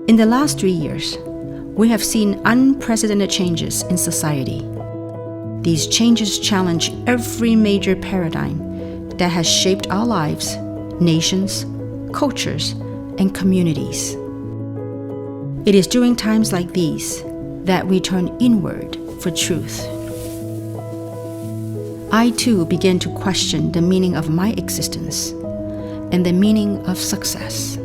In the last 3 years, we have seen unprecedented changes in society. These changes challenge every major paradigm that has shaped our lives, nations, cultures, and communities. It is during times like these that we turn inward for truth. I too began to question the meaning of my existence and the meaning of success.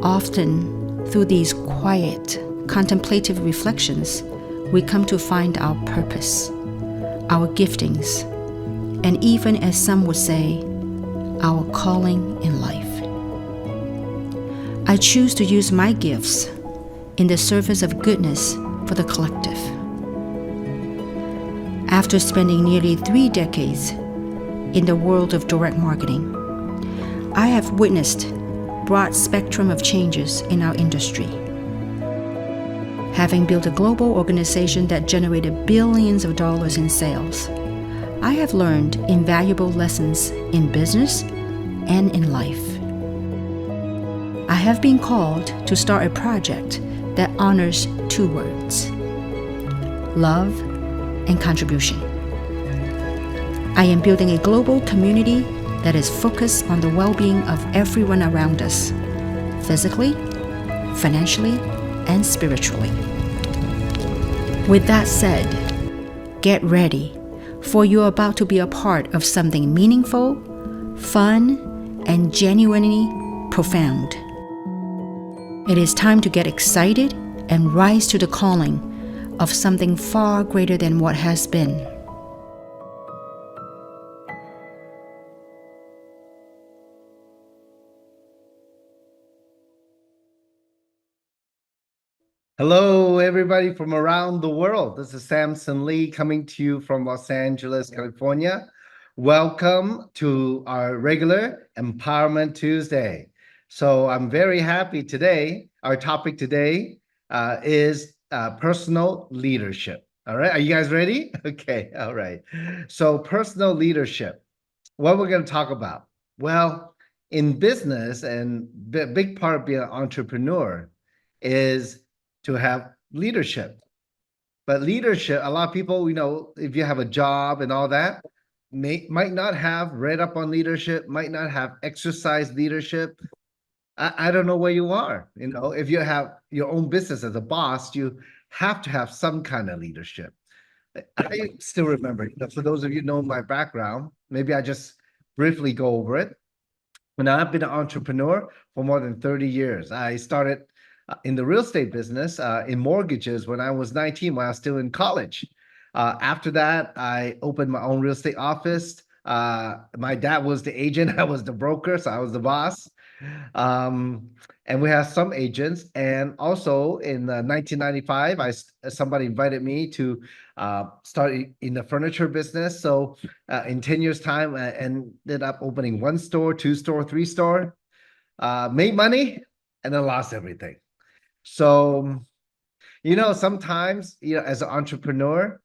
Often, through these quiet, contemplative reflections, we come to find our purpose, our giftings, and even, as some would say, our calling in life. I choose to use my gifts in the service of goodness for the collective. After spending nearly 3 decades in the world of direct marketing, I have witnessed a broad spectrum of changes in our industry. Having built a global organization that generated billions of dollars in sales, I have learned invaluable lessons in business and in life. I have been called to start a project that honors 2 words: love and contribution. I am building a global community that is focused on the well-being of everyone around us, physically, financially, and spiritually. With that said, get ready, for you're about to be a part of something meaningful, fun, and genuinely profound. It is time to get excited and rise to the calling of something far greater than what has been. Hello, everybody from around the world. This is Samson Li coming to you from Los Angeles, California. Welcome to our regular Empowerment Tuesday. So I'm very happy today. Our topic today is personal leadership. All right, are you guys ready? Okay, all right. So personal leadership, what we're going to talk about? Well, in business, and a big part of being an entrepreneur is to have leadership. But leadership, a lot of people, if you have a job and all that, might not have read up on leadership, might not have exercised leadership. I don't know where you are. If you have your own business as a boss, you have to have some kind of leadership. I still remember, for those of you who know my background, maybe I just briefly go over it. And I've been an entrepreneur for more than 30 years. I started in the real estate business, in mortgages, when I was 19, when I was still and after that, I opened my own real estate office. My dad was the agent, I was the broker, so I was the boss. And we have some agents. And also in 1995, somebody invited me to start in the furniture business. So in 10 years' time, I ended up opening 1 store, 2 store, 3 store, made money, and then lost everything. So, sometimes, as an entrepreneur,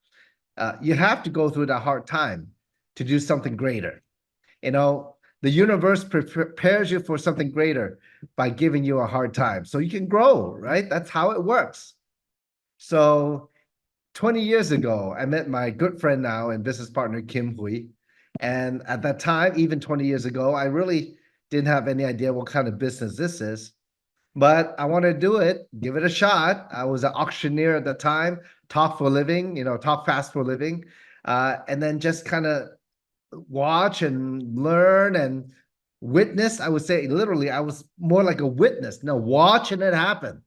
you have to go through that hard time to do something greater. The universe prepares you for something greater by giving you a hard time so you can grow, right? That's how it works. So 20 years ago, I met my good friend now and business partner, Kim Hui. And at that time, even 20 years ago, I really didn't have any idea what kind of business this is. But I want to do it, give it a shot. I was an auctioneer at the time, talk for a living, talk fast for a living. And then just kind of watch and learn and witness. I would say literally, I was more like a witness. No, watch and it happen.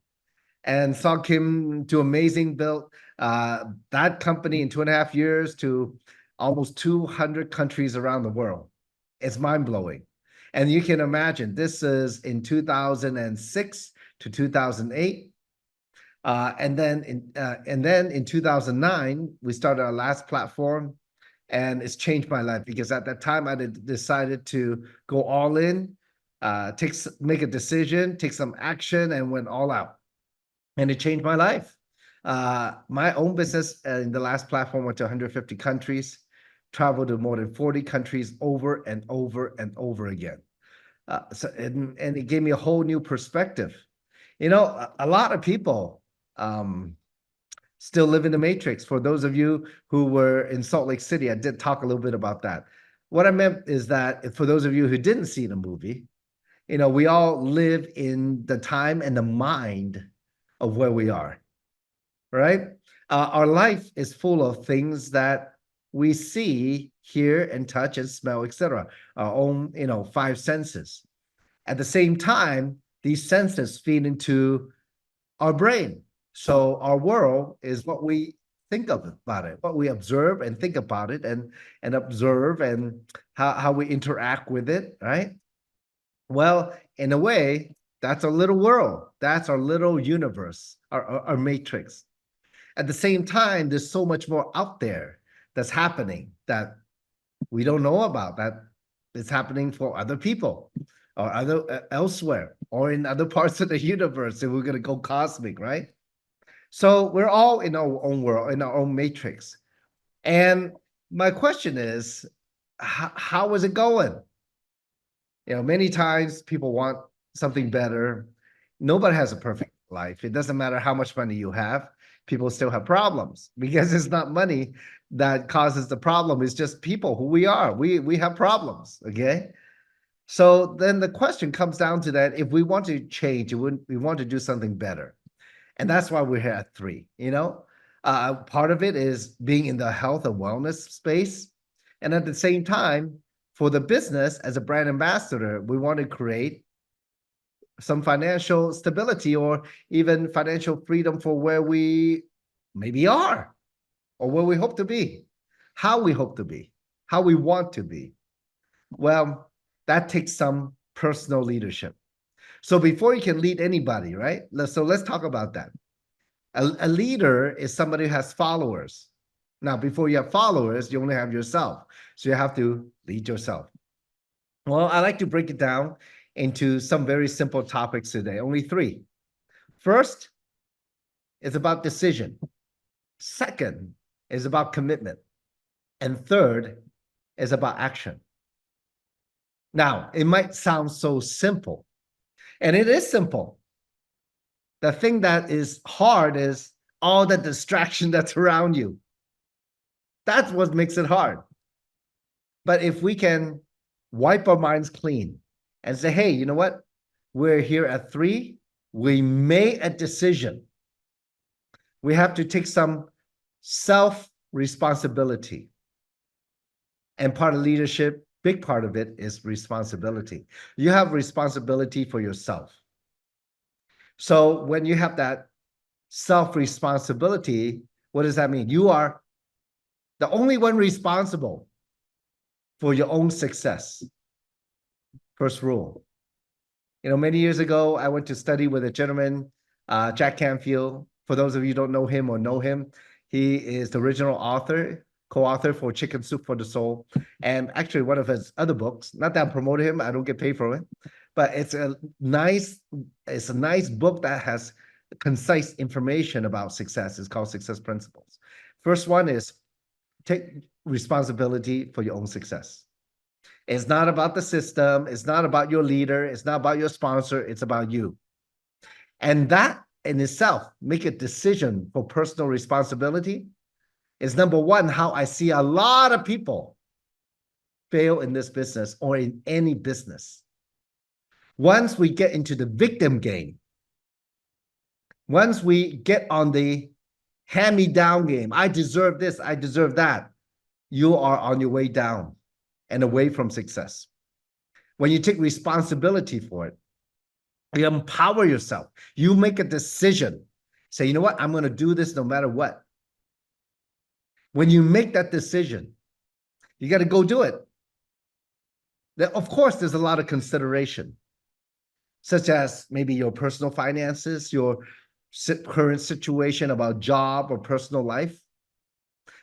And saw Kim do amazing, built that company in 2.5 years to almost 200 countries around the world. It's mind-blowing. And you can imagine, this is in 2006 to 2008. And then in 2009, we started our last platform, and it's changed my life because at that time I decided to go all in, make a decision, take some action, and went all out. And it changed my life. My own business in the last platform went to 150 countries. Traveled to more than 40 countries over and over and over again. And it gave me a whole new perspective. A lot of people still live in the matrix. For those of you who were in Salt Lake City, I did talk a little bit about that. What I meant is that for those of you who didn't see the movie, we all live in the time and the mind of where we are, right? Our life is full of things that we see, hear, and touch and smell, etc. Our own, five senses. At the same time, these senses feed into our brain. So our world is what we think of about it, what we observe and think about it, and observe and how we interact with it, right? Well, in a way, that's our little world. That's our little universe, our matrix. At the same time, there's so much more out there that's happening that we don't know about, that is happening for other people or other elsewhere or in other parts of the universe. If we're going to go cosmic, right? So we're all in our own world, in our own matrix. And my question is, how is it going? Many times people want something better. Nobody has a perfect life. It doesn't matter how much money you have. People still have problems because it's not money that causes the problem. It's just people who we are. We have problems. Okay. So then the question comes down to that: if we want to change, we want to do something better, and that's why we're here at 3. Part of it is being in the health and wellness space, and at the same time, for the business as a brand ambassador, we want to create some financial stability or even financial freedom for where we maybe are or where we hope to be, how we hope to be, how we want to be. Well, that takes some personal leadership. So before you can lead anybody, right? So let's talk about that. A leader is somebody who has followers. Now, before you have followers, you only have yourself. So you have to lead yourself. Well, I like to break it down into some very simple topics today, only 3. First is about decision. Second is about commitment. And third is about action. Now, it might sound so simple, and it is simple. The thing that is hard is all the distraction that's around you. That's what makes it hard. But if we can wipe our minds clean and say, hey, you know what? We're here at 3. We made a decision. We have to take some self-responsibility. And part of leadership, big part of it is responsibility. You have responsibility for yourself. So when you have that self-responsibility, what does that mean? You are the only one responsible for your own success. First rule. Many years ago, I went to study with a gentleman, Jack Canfield. For those of you who don't know him or know him, he is the original author, co-author for Chicken Soup for the Soul. And actually one of his other books, not that I'm promoting him, I don't get paid for it, but it's a nice book that has concise information about success. It's called Success Principles. First one is take responsibility for your own success. It's not about the system. It's not about your leader. It's not about your sponsor. It's about you. And that in itself, make a decision for personal responsibility is number one, how I see a lot of people fail in this business or in any business. Once we get into the victim game, once we get on the hand-me-down game, I deserve this, I deserve that, you are on your way down and away from success. When you take responsibility for it, you empower yourself. You make a decision. Say, you know what? I'm going to do this no matter what. When you make that decision, you got to go do it. Of course, there's a lot of consideration, such as maybe your personal finances, your current situation about job or personal life,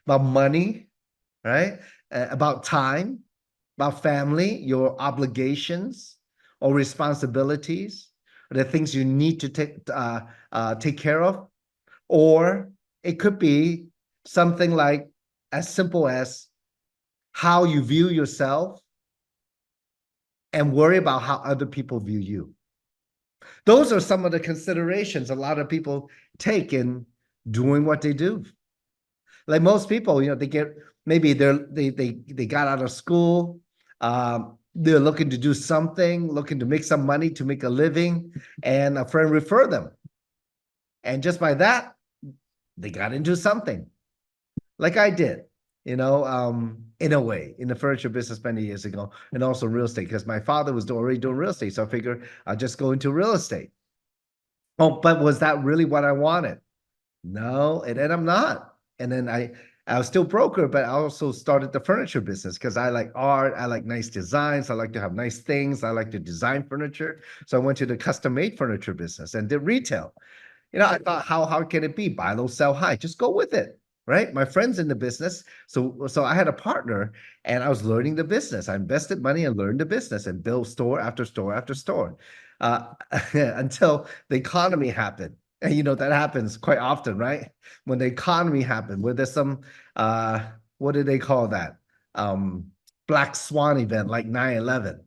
about money, right? About time, about family, your obligations or responsibilities, or the things you need to take care of. Or it could be something like as simple as how you view yourself and worry about how other people view you. Those are some of the considerations a lot of people take in doing what they do. Like most people, they get maybe they got out of school, they're looking to do something, looking to make some money to make a living, and a friend referred them. And just by that, they got into something like I did, in a way, in the furniture business many years ago, and also real estate, because my father was already doing real estate. So I figured I'll just go into real estate. Oh, but was that really what I wanted? No, and then I'm not. And then I was still broker, but I also started the furniture business because I like art, I like nice designs, I like to have nice things, I like to design furniture. So I went to the custom made furniture business and did retail. I thought, how hard can it be? Buy low, sell high. Just go with it, right? My friend's in the business, so I had a partner, and I was learning the business. I invested money and learned the business and built store after store after store, uh, until the economy happened. And that happens quite often, right? When the economy happened, where there's some what do they call that? Black swan event like 9/11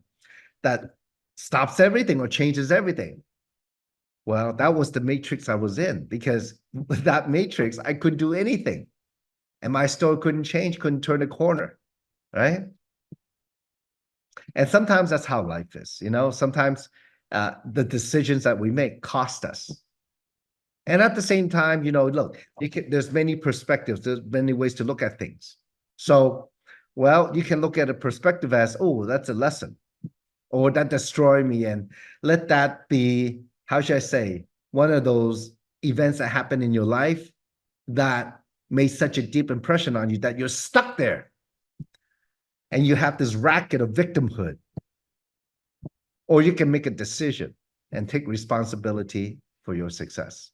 that stops everything or changes everything. Well, that was the matrix I was in, because with that matrix, I couldn't do anything. And my store couldn't change, couldn't turn a corner, right? And sometimes that's how life is, sometimes the decisions that we make cost us. And at the same time, look, there's many perspectives, there's many ways to look at things. So, well, you can look at a perspective as, oh, that's a lesson, or that destroyed me, and let that be, how should I say, one of those events that happen in your life that made such a deep impression on you that you're stuck there and you have this racket of victimhood. Or you can make a decision and take responsibility for your success.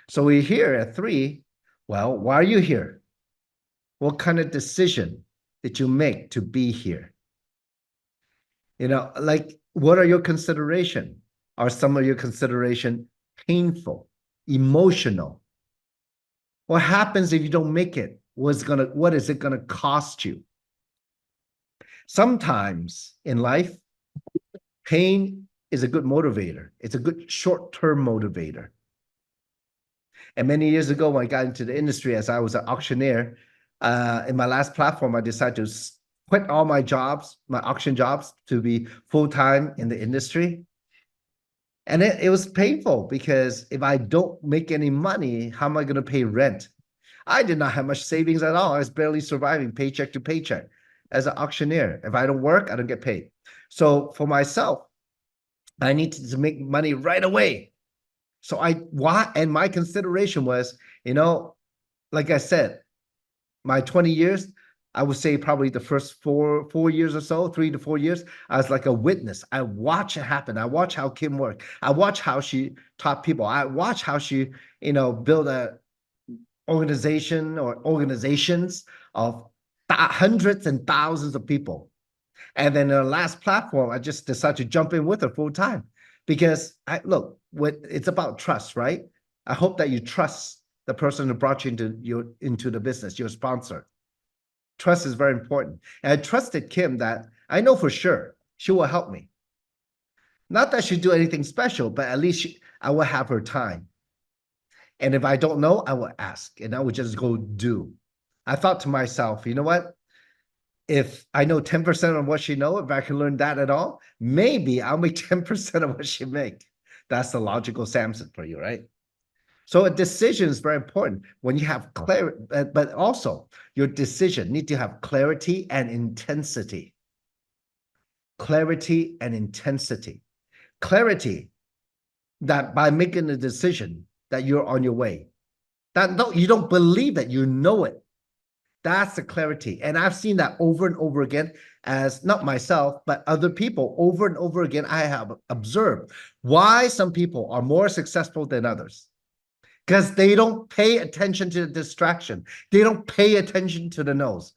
So we're here at 3. Well, why are you here? What kind of decision did you make to be here? Like, what are your considerations? Are some of your consideration painful, emotional? What happens if you don't make it? What is it gonna cost you? Sometimes in life, pain is a good motivator. It's a good short-term motivator. And many years ago, when I got into the industry as I was an auctioneer, in my last platform, I decided to quit all my jobs, my auction jobs, to be full-time in the industry. And it was painful, because if I don't make any money, how am I going to pay rent? I did not have much savings at all. I was barely surviving paycheck to paycheck as an auctioneer. If I don't work, I don't get paid. So for myself, I needed to make money right away. So and my consideration was, like I said, my 20 years, I would say probably the first 4 years or so, 3 to 4 years, I was like a witness. I watch it happen. I watch how Kim worked. I watch how she taught people. I watch how she, build a organization or organizations of hundreds and thousands of people. And then the last platform, I just decided to jump in with her full time, because it's about trust, right? I hope that you trust the person who brought you into the business, your sponsor. Trust is very important. And I trusted Kim that I know for sure she will help me. Not that she'd do anything special, but at least I will have her time. And if I don't know, I will ask, and I would just go do. I thought to myself, you know what? If I know 10% of what she knows, if I can learn that at all, maybe I'll make 10% of what she make. That's the logical Samson for you, right? So a decision is very important when you have clarity, but also your decision need to have clarity and intensity. Clarity and intensity. Clarity that by making a decision that you're on your way, that no, you don't believe it, you know it. That's the clarity. And I've seen that over and over again, as not myself, but other people over and over again. I have observed why some people are more successful than others, because they don't pay attention to the distraction. They don't pay attention to the no's.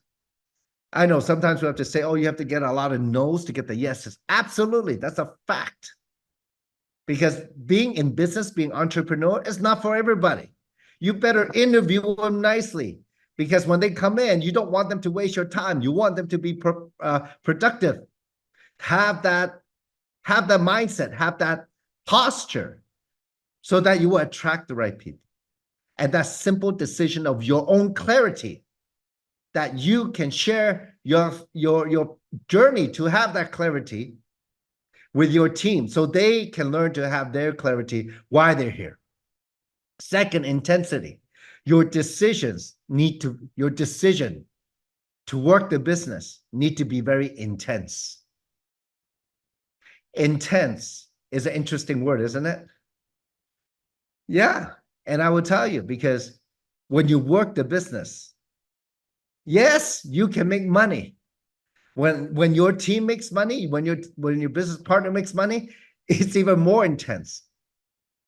I know sometimes we have to say, oh, you have to get a lot of no's to get the yeses. Absolutely. That's a fact. Because being in business, being entrepreneur is not for everybody. You better interview them nicely. Because when they come in, you don't want them to waste your time. You want them to be productive. Have that mindset. Have that posture, so that you will attract the right people. And that simple decision of your own clarity, that you can share your journey to have that clarity with your team, so they can learn to have their clarity why they're here. Second, intensity. Your decision to work the business need to be very intense. Intense is an interesting word, isn't it? Yeah. And I will tell you, because when you work the business, yes, you can make money. When your team makes money, when your business partner makes money, it's even more intense.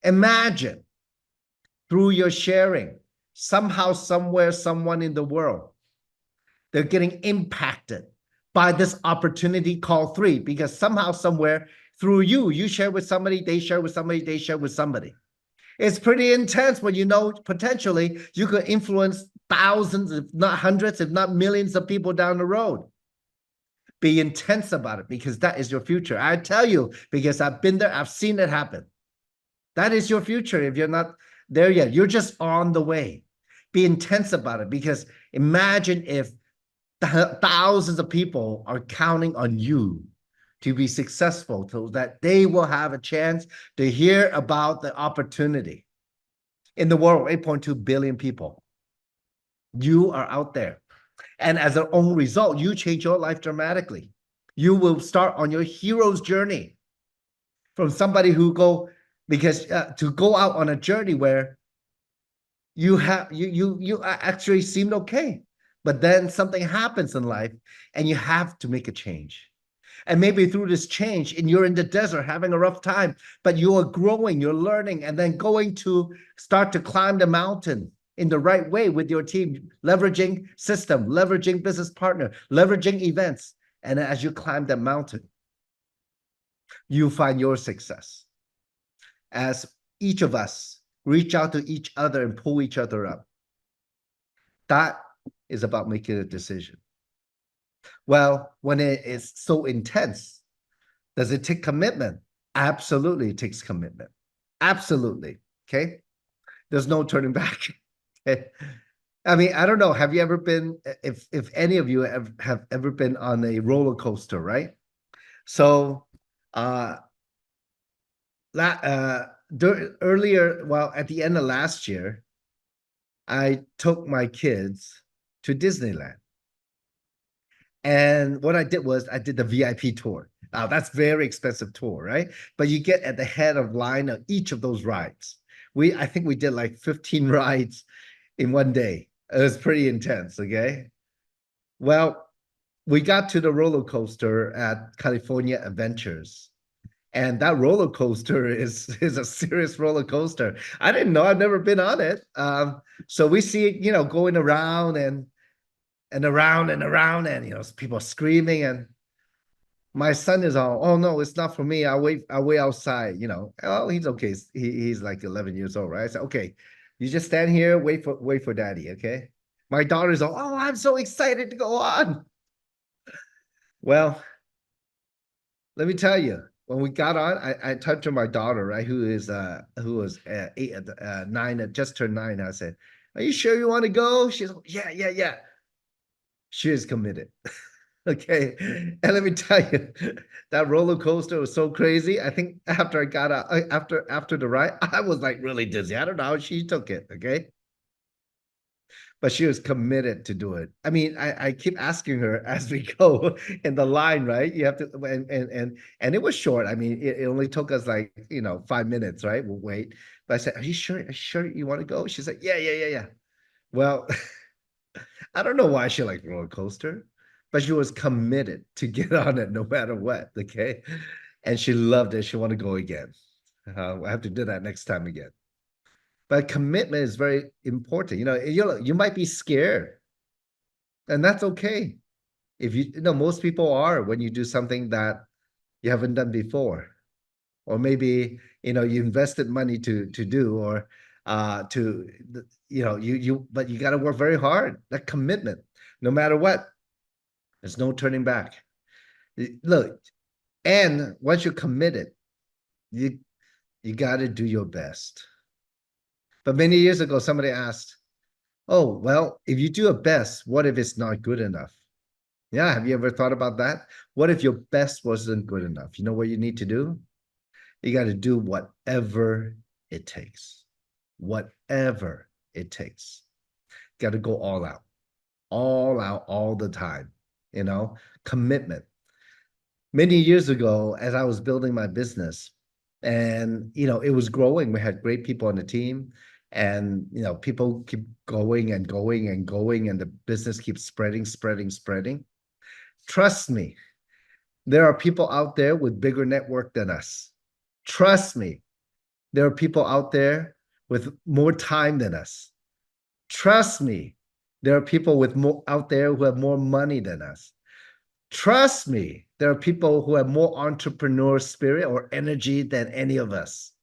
Imagine, through your sharing, somehow, somewhere, someone in the world, they're getting impacted by this opportunity called three, because somehow, somewhere, through you share with somebody, they share with somebody, they share with somebody. It's pretty intense when you know potentially you could influence thousands, if not hundreds, if not millions of people down the road. Be intense about it, because that is your future. I tell you, because I've been there, I've seen it happen. That is your future. If you're not there yet, you're just on the way. Be intense about it, because imagine if thousands of people are counting on you to be successful, so that they will have a chance to hear about the opportunity. In the world, 8.2 billion people, you are out there. And as an own result, you change your life dramatically. You will start on your hero's journey, from somebody who to go out on a journey where you actually seemed okay, but then something happens in life and you have to make a change. And maybe through this change, and you're in the desert having a rough time, but you are growing, you're learning, and then going to start to climb the mountain in the right way with your team, leveraging system, leveraging business partner, leveraging events. And as you climb the mountain, you find your success. As each of us reach out to each other and pull each other up. That is about making a decision. Well, when it is so intense, does it take commitment? Absolutely, it takes commitment. Absolutely. Okay. There's no turning back. Okay. I mean, I don't know. Have you ever been, if any of you have ever been on a roller coaster, right? So earlier, well, at the end of last year, I took my kids to Disneyland. And what I did was I did the VIP tour. Now, that's very expensive tour, right? But you get at the head of line of each of those rides. I think we did like 15 rides in one day. It was pretty intense, okay? Well, we got to the roller coaster at California Adventures. And that roller coaster is a serious roller coaster. I didn't know. I've never been on it. So we see it, going around and around and around, and people screaming. And my son is all, "Oh no, it's not for me. I'll wait outside." Oh, he's okay. He's like 11 years old, right? I said, "Okay, you just stand here, wait for daddy." Okay. My daughter's all, "Oh, I'm so excited to go on." Well, let me tell you, when we got on, I turned to my daughter, right, who was 9, just turned 9. I said, "Are you sure you want to go?" She's like, yeah. She is committed. Okay. And let me tell you, that roller coaster was so crazy. I think after I got out, after the ride, I was like really dizzy. I don't know how she took it. Okay. But she was committed to do it. I mean, I keep asking her as we go in the line, right? You have to, and it was short. I mean, it only took us like 5 minutes, right? We'll wait. But I said, "Are you sure? Are you sure you want to go?" She's like, "Yeah." Well, I don't know why she liked roller coaster, but she was committed to get on it no matter what. Okay, and she loved it. She wanted to go again. I have to do that next time again. But commitment is very important. You might be scared, and that's okay. If most people are when you do something that you haven't done before, or maybe you invested money to do, or to but you got to work very hard. That commitment, no matter what, there's no turning back. Look, and once you're committed, you You got to do your best. But many years ago, somebody asked, oh, well, if you do your best, what if it's not good enough? Yeah, have you ever thought about that? What if your best wasn't good enough? You know what you need to do? You got to do whatever it takes. Whatever it takes. Got to go all out, all the time, commitment. Many years ago, as I was building my business, and it was growing, we had great people on the team, and people keep going and going and going, and the business keeps spreading. Trust me, there are people out there with bigger network than us. Trust me, there are people out there with more time than us. Trust me, there are people with more out there who have more money than us. Trust me, there are people who have more entrepreneur spirit or energy than any of us.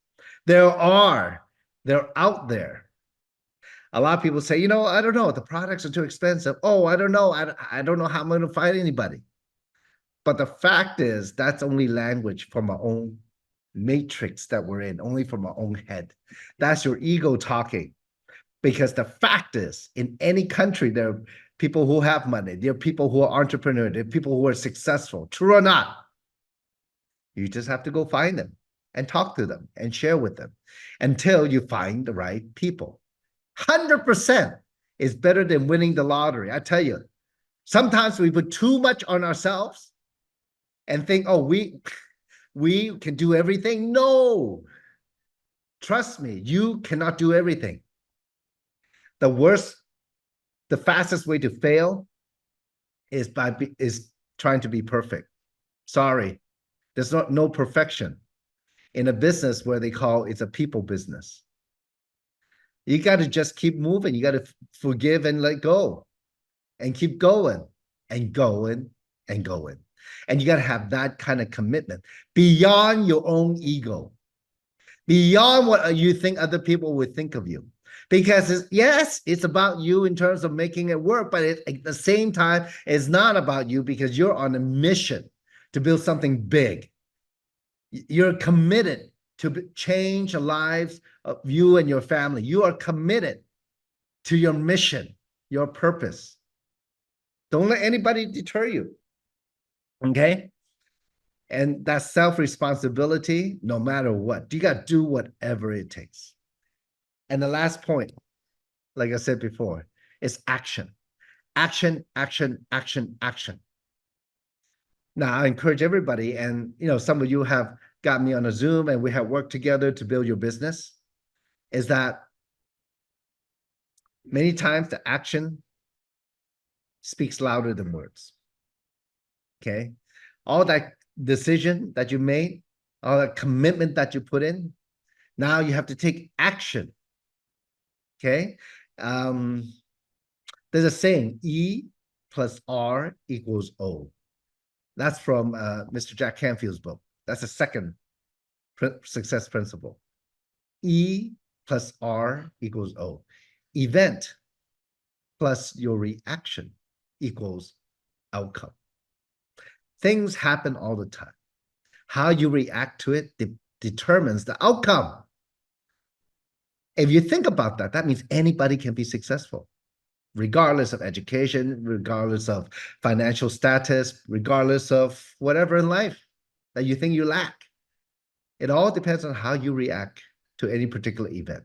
They're out there. A lot of people say, I don't know, the products are too expensive. Oh, I don't know. I don't know how I'm going to find anybody. But the fact is, that's only language from our own matrix that we're in, only from our own head. That's your ego talking. Because the fact is, in any country, there are people who have money. There are people who are entrepreneurs. There are people who are successful. True or not? You just have to go find them and talk to them and share with them until you find the right people. 100% is better than winning the lottery. I tell you, sometimes we put too much on ourselves and think, oh, we can do everything. No, trust me, you cannot do everything. The fastest way to fail is trying to be perfect. Sorry, there's no perfection in a business where they call it's a people business. You got to just keep moving. You got to forgive and let go and keep going and going and going. And you got to have that kind of commitment beyond your own ego, beyond what you think other people would think of you. Because yes, it's about you in terms of making it work, but at the same time, it's not about you because you're on a mission to build something big. You're committed to change the lives of you and your family. You are committed to your mission, your purpose. Don't let anybody deter you. Okay? And that self-responsibility, no matter what, you got to do whatever it takes. And the last point, like I said before, is action. Action, action, action, action. Now, I encourage everybody, and some of you have got me on a Zoom and we have worked together to build your business, is that many times the action speaks louder than words. Okay? All that decision that you made, all that commitment that you put in, now you have to take action. Okay? There's a saying, E plus R equals O. That's from Mr. Jack Canfield's book. That's the second success principle. E plus R equals O. Event plus your reaction equals outcome. Things happen all the time. How you react to it determines the outcome. If you think about that, that means anybody can be successful, regardless of education, regardless of financial status, regardless of whatever in life that you think you lack. It all depends on how you react to any particular event.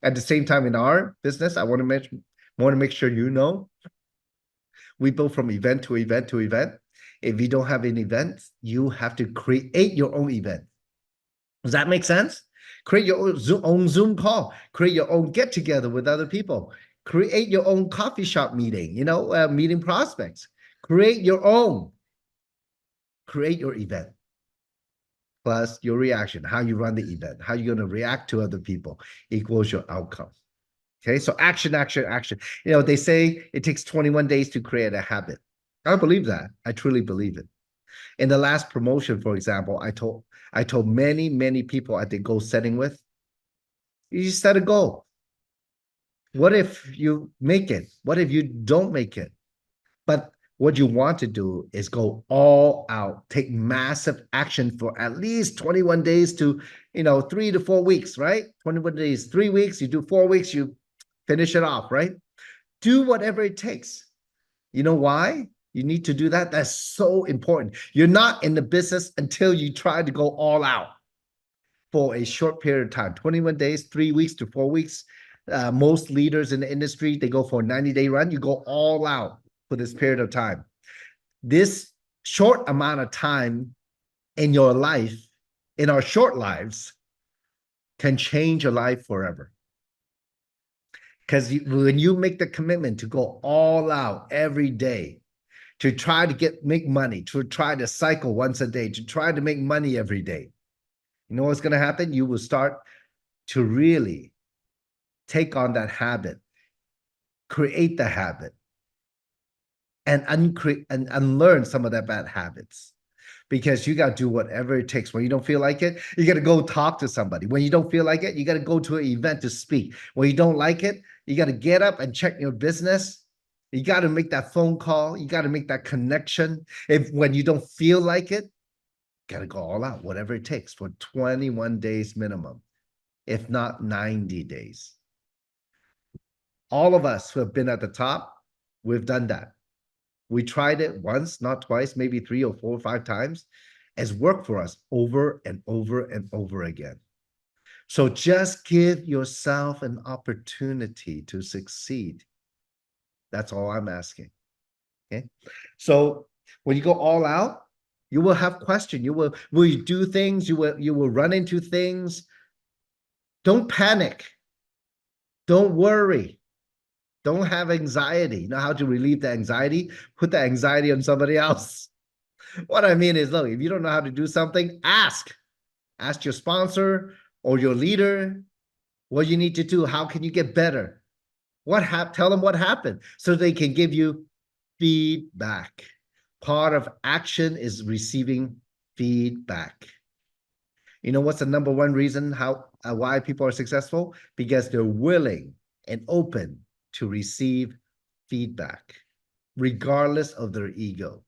At the same time, in our business, I want to make sure we go from event to event to event. If you don't have an event, you have to create your own event. Does that make sense? Create your own Zoom call. Create your own get together with other people. Create your own coffee shop meeting, meeting prospects. Create your own. Create your event. Plus your reaction, how you run the event, how you're going to react to other people equals your outcome. Okay, so action, action, action. They say it takes 21 days to create a habit. I believe that. I truly believe it. In the last promotion, for example, I told many people at the goal setting with, you just set a goal. What if you make it? What if you don't make it? But What you want to do is go all out, take massive action for at least 21 days to, 3 to 4 weeks, right? 21 days, 3 weeks, you do 4 weeks, you finish it off, right? Do whatever it takes. You know why? You need to do that. That's so important. You're not in the business until you try to go all out for a short period of time, 21 days, 3 weeks to 4 weeks. Most leaders in the industry, they go for a 90-day run. You go all out for this period of time. This short amount of time in your life, in our short lives, can change your life forever. Because when you make the commitment to go all out every day, to try to make money, to try to cycle once a day, to try to make money every day, you know what's going to happen? You will start to really take on that habit, create the habit, and unlearn some of that bad habits. Because you got to do whatever it takes. When you don't feel like it, you got to go talk to somebody. When you don't feel like it, you got to go to an event to speak. When you don't like it, you got to get up and check your business. You got to make that phone call. You got to make that connection. When you don't feel like it, got to go all out, whatever it takes for 21 days minimum, if not 90 days. All of us who have been at the top, we've done that. We tried it once, not twice, maybe 3 or 4 or 5 times. It's worked for us over and over and over again. So just give yourself an opportunity to succeed. That's all I'm asking. Okay. So when you go all out, you will have questions. Will you do things? You will run into things. Don't panic. Don't worry. Don't have anxiety. You know how to relieve the anxiety? Put the anxiety on somebody else. What I mean is, look, if you don't know how to do something, ask. Ask your sponsor or your leader what you need to do. How can you get better? Tell them what happened so they can give you feedback. Part of action is receiving feedback. You know what's the number one reason why people are successful? Because they're willing and open to receive feedback, regardless of their ego.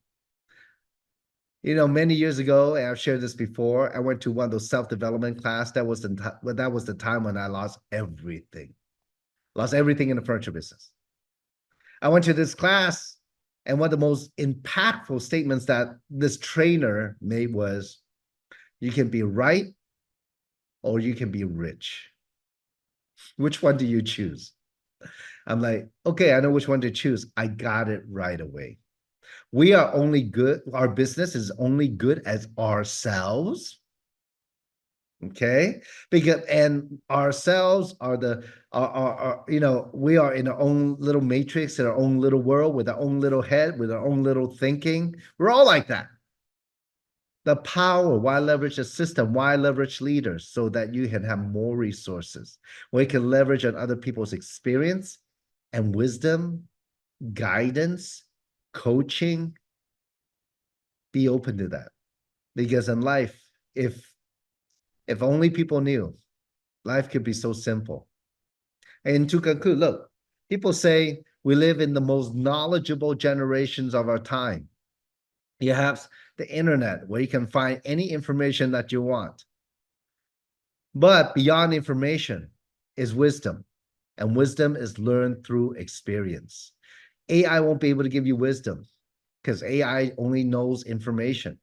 Many years ago, and I've shared this before, I went to one of those self-development class. That was the time when I lost everything in the furniture business. I went to this class, and one of the most impactful statements that this trainer made was, you can be right or you can be rich. Which one do you choose? I'm like, okay, I know which one to choose. I got it right away. We are only good, our business is only good as ourselves. Okay, and ourselves are we are in our own little matrix, in our own little world, with our own little head, with our own little thinking. We're all like that. The power, why leverage a system? Why leverage leaders? So that you can have more resources, where you can leverage on other people's experience and wisdom, guidance, coaching. Be open to that. Because in life, if only people knew, life could be so simple. And to conclude, look, people say we live in the most knowledgeable generations of our time. You have the internet, where you can find any information that you want. But beyond information is wisdom, and wisdom is learned through experience. AI won't be able to give you wisdom, because AI only knows information.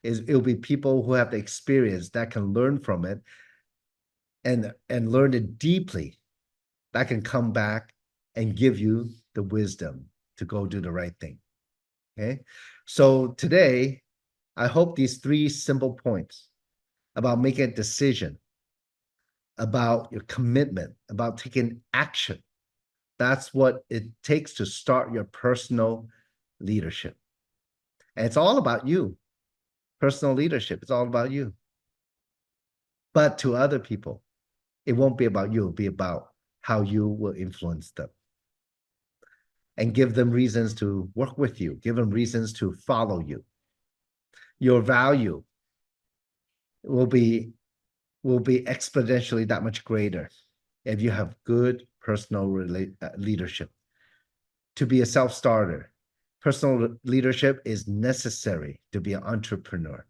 It'll be people who have the experience that can learn from it and learn it deeply, that can come back and give you the wisdom to go do the right thing. Okay. So today, I hope these 3 simple points about making a decision, about your commitment, about taking action, that's what it takes to start your personal leadership. And it's all about you. Personal leadership, it's all about you. But to other people, it won't be about you. It'll be about how you will influence them. And give them reasons to work with you. Give them reasons to follow you. Your value will be exponentially that much greater if you have good personal leadership. To be a self-starter, Personal leadership is necessary to be an entrepreneur.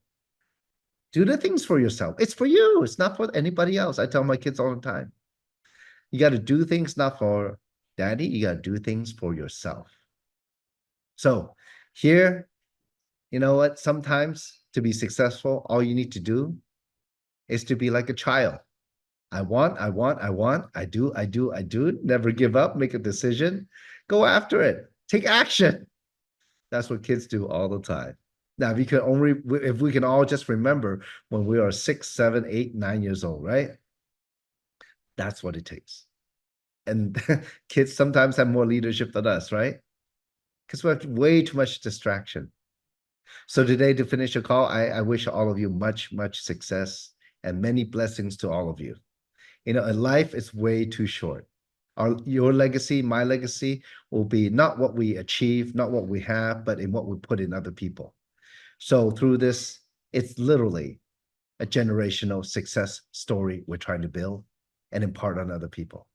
Do the things for yourself. It's for you. It's not for anybody else. I tell my kids all the time. You got to do things not for daddy. You got to do things for yourself. So here, you know what? Sometimes to be successful, all you need to do is to be like a child. I want, I do. Never give up, make a decision, go after it, take action. That's what kids do all the time. Now, if we can all just remember when we are 6, 7, 8, 9 years old, right? That's what it takes. And kids sometimes have more leadership than us, right? Because we have way too much distraction. So today, to finish the call, I wish all of you much, much success and many blessings to all of you. You know, life is way too short. Your legacy, my legacy will be not what we achieve, not what we have, but in what we put in other people. So through this, it's literally a generational success story we're trying to build and impart on other people.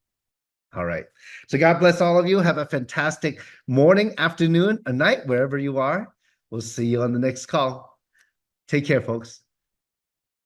All right. So God bless all of you. Have a fantastic morning, afternoon, or night, wherever you are. We'll see you on the next call. Take care, folks.